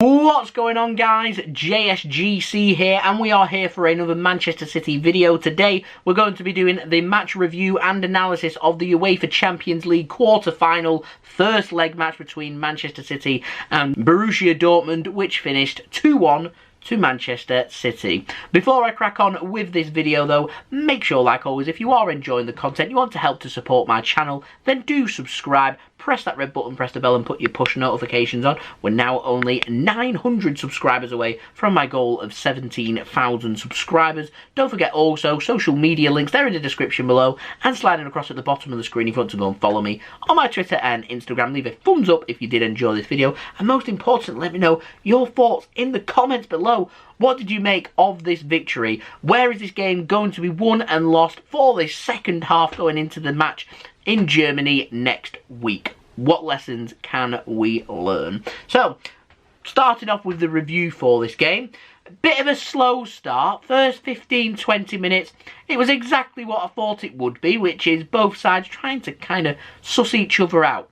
What's going on, guys? JSGC here, and we are here for another Manchester City video. Today we're going to be doing the match review and analysis of the UEFA Champions League quarter-final first leg match between Manchester City and Borussia Dortmund, which finished 2-1 to Manchester City. Before I crack on with this video though, make sure, like always, if you are enjoying the content, you want to help to support my channel, then do subscribe, press that red button, press the bell and put your push notifications on. We're now only 900 subscribers away from my goal of 17,000 subscribers. Don't forget also, social media links, they're in the description below, and sliding across at the bottom of the screen if you want to go and follow me on my Twitter and Instagram. Leave a thumbs up if you did enjoy this video, and most important, let me know your thoughts in the comments below. What did you make of this victory? Where is this game going to be won and lost for this second half going into the match in Germany next week? What lessons can we learn? So, starting off with the review for this game. A bit of a slow start. First 15-20 minutes, it was exactly what I thought it would be, which is both sides trying to kind of suss each other out.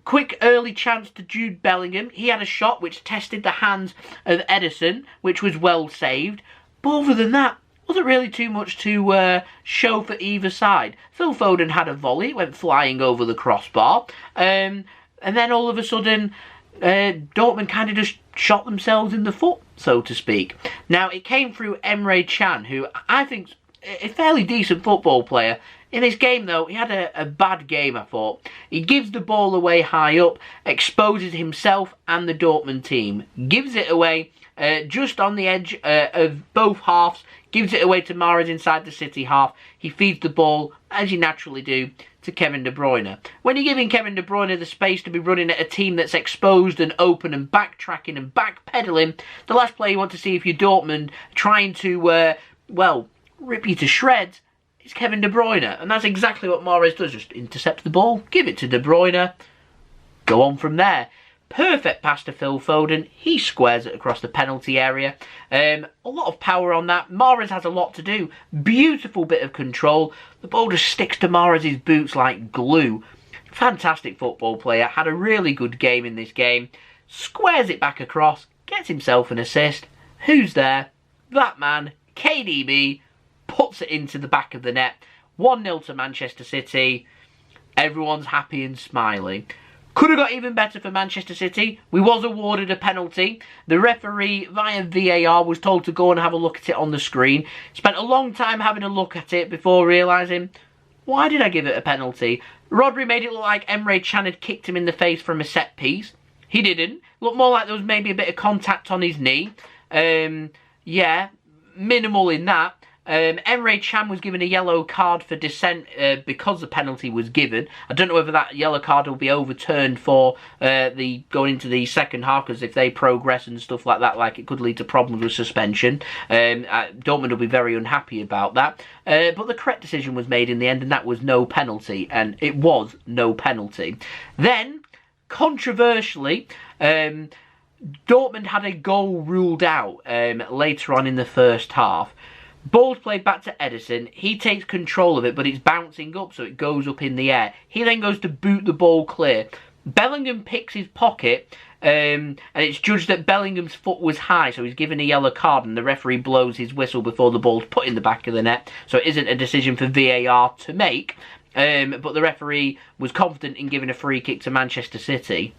Quick early chance to Jude Bellingham. He had a shot which tested the hands of Ederson, which was well saved. But other than that, wasn't really too much to show for either side. Phil Foden had a volley, it went flying over the crossbar. And then all of a sudden, Dortmund kind of just shot themselves in the foot, so to speak. Now, it came through Emre Can, who I think's a fairly decent football player. In this game, though, he had a bad game, I thought. He gives the ball away high up, exposes himself and the Dortmund team. Gives it away just on the edge of both halves. Gives it away to Mahrez inside the City half. He feeds the ball, as you naturally do, to Kevin De Bruyne. When you're giving Kevin De Bruyne the space to be running at a team that's exposed and open and backtracking and backpedaling, the last player you want to see if you're Dortmund trying to, well, rip you to shreds, it's Kevin De Bruyne, and that's exactly what Mahrez does. Just intercept the ball, give it to De Bruyne, go on from there. Perfect pass to Phil Foden. He squares it across the penalty area. A lot of power on that. Mahrez has a lot to do. Beautiful bit of control. The ball just sticks to Mahrez's boots like glue. Fantastic football player. Had a really good game in this game. Squares it back across. Gets himself an assist. Who's there? That man, KDB. Puts it into the back of the net. 1-0 to Manchester City. Everyone's happy and smiling. Could have got even better for Manchester City. We was awarded a penalty. The referee, via VAR, was told to go and have a look at it on the screen. Spent a long time having a look at it before realising, why did I give it a penalty? Rodri made it look like Emre Can had kicked him in the face from a set piece. He didn't. Looked more like there was maybe a bit of contact on his knee. Yeah, minimal in that. Emre Can was given a yellow card for dissent because the penalty was given. I don't know whether that yellow card will be overturned for going into the second half, because if they progress and stuff like that, like, it could lead to problems with suspension. Dortmund will be very unhappy about that. But the correct decision was made in the end, and that was no penalty, and it was no penalty. Then, controversially, Dortmund had a goal ruled out later on in the first half. Ball's played back to Ederson. He takes control of it, but it's bouncing up, so it goes up in the air. He then goes to boot the ball clear. Bellingham picks his pocket, and it's judged that Bellingham's foot was high, so he's given a yellow card, and the referee blows his whistle before the ball's put in the back of the net. So it isn't a decision for VAR to make, but the referee was confident in giving a free kick to Manchester City.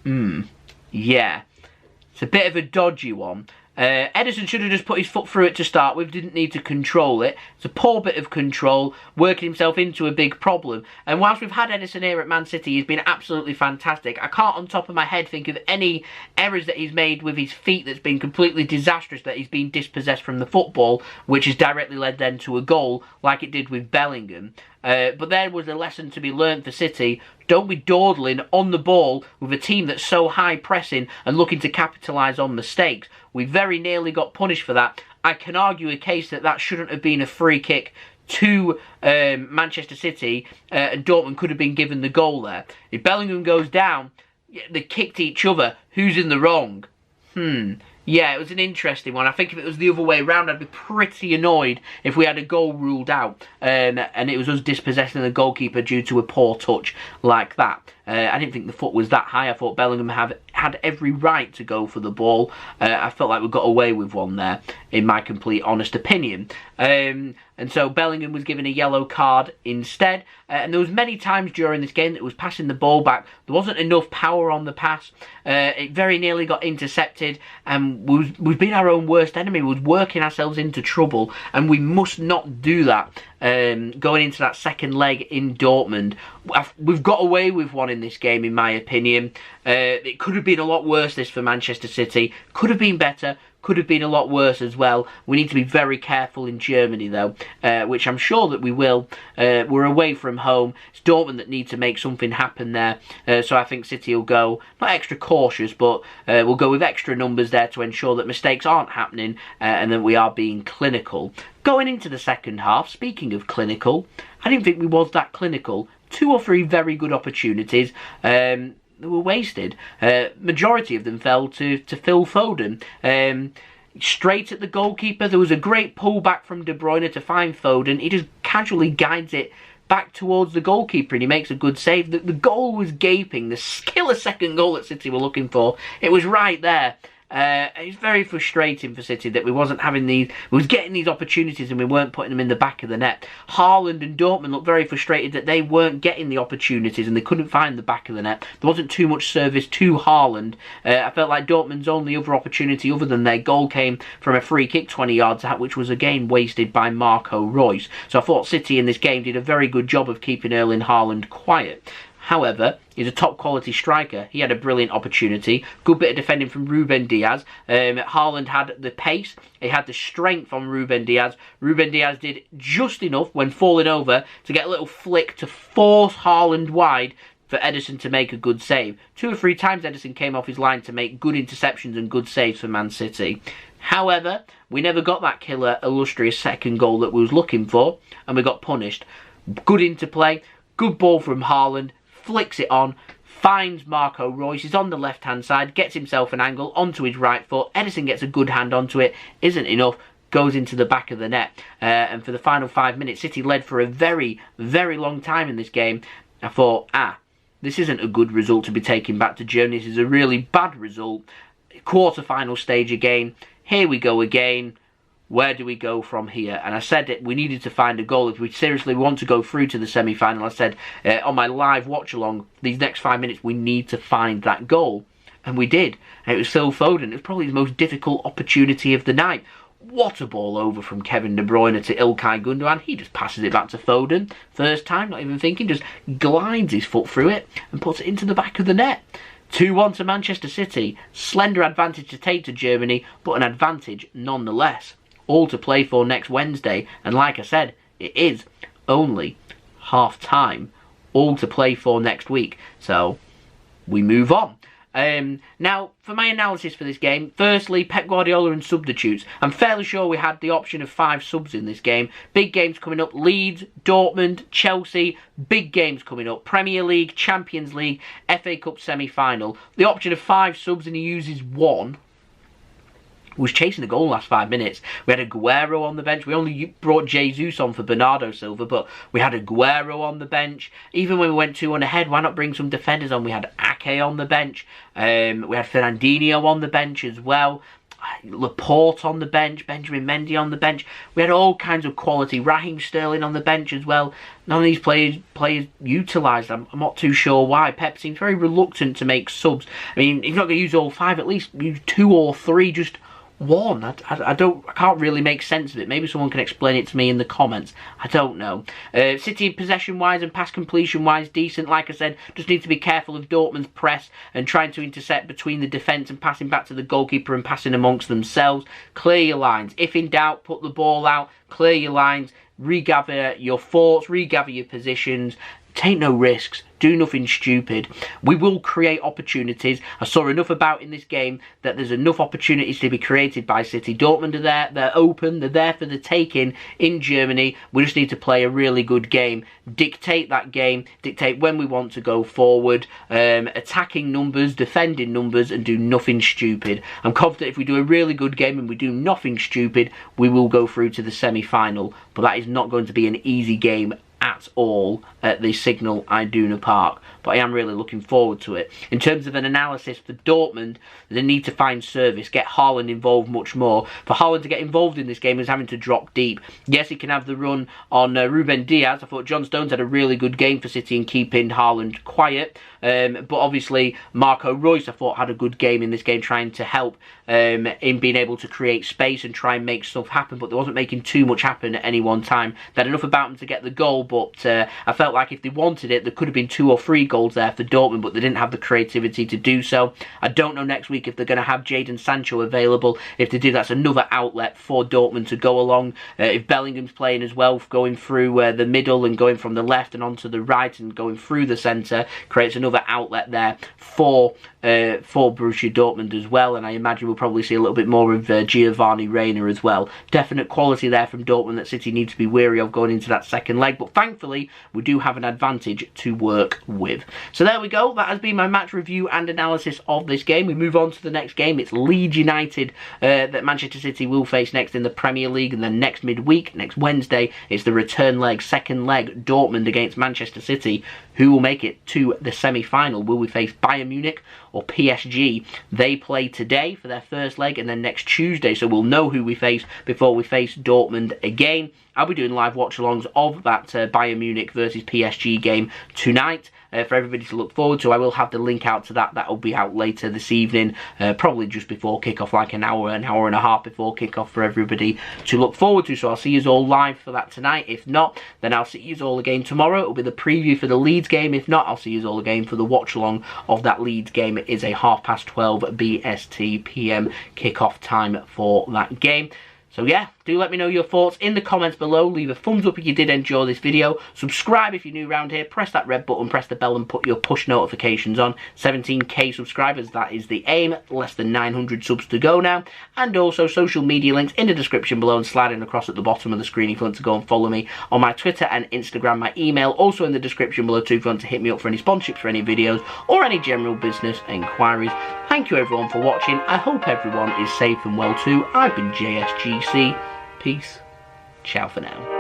Yeah. It's a bit of a dodgy one. Ederson should have just put his foot through it to start with, didn't need to control it. It's a poor bit of control, working himself into a big problem. And whilst we've had Ederson here at Man City, he's been absolutely fantastic. I can't on top of my head think of any errors that he's made with his feet that's been completely disastrous, that he's been dispossessed from the football, which has directly led then to a goal, like it did with Bellingham. But there was a lesson to be learnt for City. Don't be dawdling on the ball with a team that's so high pressing and looking to capitalise on mistakes. We very nearly got punished for that. I can argue a case that that shouldn't have been a free kick to Manchester City, and Dortmund could have been given the goal there. If Bellingham goes down, they kicked each other. Who's in the wrong? Yeah, it was an interesting one. I think if it was the other way round, I'd be pretty annoyed if we had a goal ruled out and it was us dispossessing the goalkeeper due to a poor touch like that. I didn't think the foot was that high. I thought Bellingham had every right to go for the ball. I felt like we got away with one there, in my complete honest opinion. And so Bellingham was given a yellow card instead. And there was many times during this game that it was passing the ball back. There wasn't enough power on the pass. It very nearly got intercepted. And we've been our own worst enemy. We was working ourselves into trouble. And we must not do that going into that second leg in Dortmund. We've got away with one in this game, in my opinion. It could have been a lot worse, this, for Manchester City. Could have been better. Could have been a lot worse as well. We need to be very careful in Germany, though, which I'm sure that we will. We're away from home. It's Dortmund that need to make something happen there. So I think City will go, not extra cautious, but we'll go with extra numbers there to ensure that mistakes aren't happening and that we are being clinical. Going into the second half, speaking of clinical, I didn't think we was that clinical. 2 or 3 very good opportunities. They were wasted. Majority of them fell to Phil Foden. Straight at the goalkeeper. There was a great pullback from De Bruyne to find Foden. He just casually guides it back towards the goalkeeper and he makes a good save. The goal was gaping. The killer second goal that City were looking for, it was right there. It's very frustrating for City that we wasn't having these, we was getting these opportunities and we weren't putting them in the back of the net. Haaland and Dortmund looked very frustrated that they weren't getting the opportunities and they couldn't find the back of the net. There wasn't too much service to Haaland. I felt like Dortmund's only other opportunity other than their goal came from a free kick 20 yards out, which was again wasted by Marco Reus. So I thought City in this game did a very good job of keeping Erling Haaland quiet. However, he's a top quality striker. He had a brilliant opportunity. Good bit of defending from Ruben Dias. Haaland had the pace. He had the strength on Ruben Dias. Ruben Dias did just enough when falling over to get a little flick to force Haaland wide for Ederson to make a good save. 2 or 3 times Ederson came off his line to make good interceptions and good saves for Man City. However, we never got that killer, illustrious second goal that we was looking for, and we got punished. Good interplay, good ball from Haaland. Flicks it on, finds Marco Reus, he's on the left-hand side, gets himself an angle onto his right foot. Ederson gets a good hand onto it, isn't enough, goes into the back of the net. And for the final 5 minutes, City led for a very, very long time in this game. I thought, this isn't a good result to be taken back to Germany. This is a really bad result. Quarter-final stage again. Here we go again. Where do we go from here? And I said that we needed to find a goal if we seriously want to go through to the semi-final. I said on my live watch-along, these next 5 minutes, we need to find that goal. And we did. And it was Phil Foden. It was probably the most difficult opportunity of the night. What a ball over from Kevin De Bruyne to Ilkay Gundogan. He just passes it back to Foden. First time, not even thinking, just glides his foot through it and puts it into the back of the net. 2-1 to Manchester City. Slender advantage to take to Germany, but an advantage nonetheless. All to play for next Wednesday, and like I said, it is only half time. All to play for next week, so we move on. Now, for my analysis for this game, firstly, Pep Guardiola and substitutes. I'm fairly sure we had the option of 5 subs in this game. Big games coming up, Leeds, Dortmund, Chelsea, big games coming up. Premier League, Champions League, FA Cup semi-final. The option of 5 subs and he uses 1. Was chasing the goal last 5 minutes. We had Guerreiro on the bench. We only brought Jesus on for Bernardo Silva, but we had Guerreiro on the bench. Even when we went 2-1 ahead, why not bring some defenders on? We had Ake on the bench. We had Fernandinho on the bench as well. Laporte on the bench, Benjamin Mendy on the bench. We had all kinds of quality. Raheem Sterling on the bench as well. None of these players utilised. I'm not too sure why. Pep seems very reluctant to make subs. I mean, he's not going to use all 5. At least use 2 or 3. Just 1. I can't really make sense of it. Maybe someone can explain it to me in the comments. I don't know. City possession wise and pass completion wise decent. Like I said, just need to be careful of Dortmund's press and trying to intercept between the defence and passing back to the goalkeeper and passing amongst themselves. Clear your lines. If in doubt, put the ball out. Clear your lines. Regather your thoughts. Regather your positions. Take no risks. Do nothing stupid. We will create opportunities. I saw enough about in this game that there's enough opportunities to be created by City. Dortmund are there. They're open. They're there for the taking in Germany. We just need to play a really good game. Dictate that game. Dictate when we want to go forward. Attacking numbers, defending numbers, and do nothing stupid. I'm confident if we do a really good game and we do nothing stupid, we will go through to the semi-final. But that is not going to be an easy game at all at the Signal Iduna Park, but I am really looking forward to it. In terms of an analysis for Dortmund, they need to find service, get Haaland involved much more. For Haaland to get involved in this game is having to drop deep. Yes, he can have the run on Ruben Dias. I thought John Stones had a really good game for City in keeping Haaland quiet, but obviously Marco Reus, I thought, had a good game in this game, trying to help in being able to create space and try and make stuff happen, but they wasn't making too much happen at any one time. They had enough about them to get the goal, but I felt like if they wanted it, there could have been 2 or 3 goals there for Dortmund, but they didn't have the creativity to do so. I don't know next week if they're going to have Jadon Sancho available. If they do, that's another outlet for Dortmund to go along. If Bellingham's playing as well, going through the middle and going from the left and onto the right and going through the centre, creates another outlet there for Borussia Dortmund as well. And I imagine we'll probably see a little bit more of Giovanni Reyna as well. Definite quality there from Dortmund that City need to be wary of going into that second leg, but thankfully we do have an advantage to work with. So there we go, that has been my match review and analysis of this game. We move on to the next game. It's Leeds United that Manchester City will face next in the Premier League, and then next midweek, next Wednesday, it's the return leg, second leg, Dortmund against Manchester City. Who will make it to the semi-final? Will we face Bayern Munich or PSG? They play today for their first leg and then next Tuesday, so we'll know who we face before we face Dortmund again. I'll be doing live watch-alongs of that Bayern Munich versus PSG game tonight for everybody to look forward to. I will have the link out to that. That will be out later this evening, probably just before kick-off, like an hour and a half before kick-off for everybody to look forward to. So I'll see you all live for that tonight. If not, then I'll see you all again tomorrow. It'll be the preview for the Leeds game. If not, I'll see you all again for the watch-along of that Leeds game. It is a 12:30 BST PM kick-off time for that game. So yeah, do let me know your thoughts in the comments below. Leave a thumbs up if you did enjoy this video. Subscribe if you're new around here. Press that red button, press the bell and put your push notifications on. 17k subscribers, that is the aim. Less than 900 subs to go now. And also social media links in the description below and sliding across at the bottom of the screen if you want to go and follow me on my Twitter and Instagram. My email also in the description below too if you want to hit me up for any sponsorships for any videos or any general business inquiries. Thank you everyone for watching. I hope everyone is safe and well too. I've been JSGC. Peace. Ciao for now.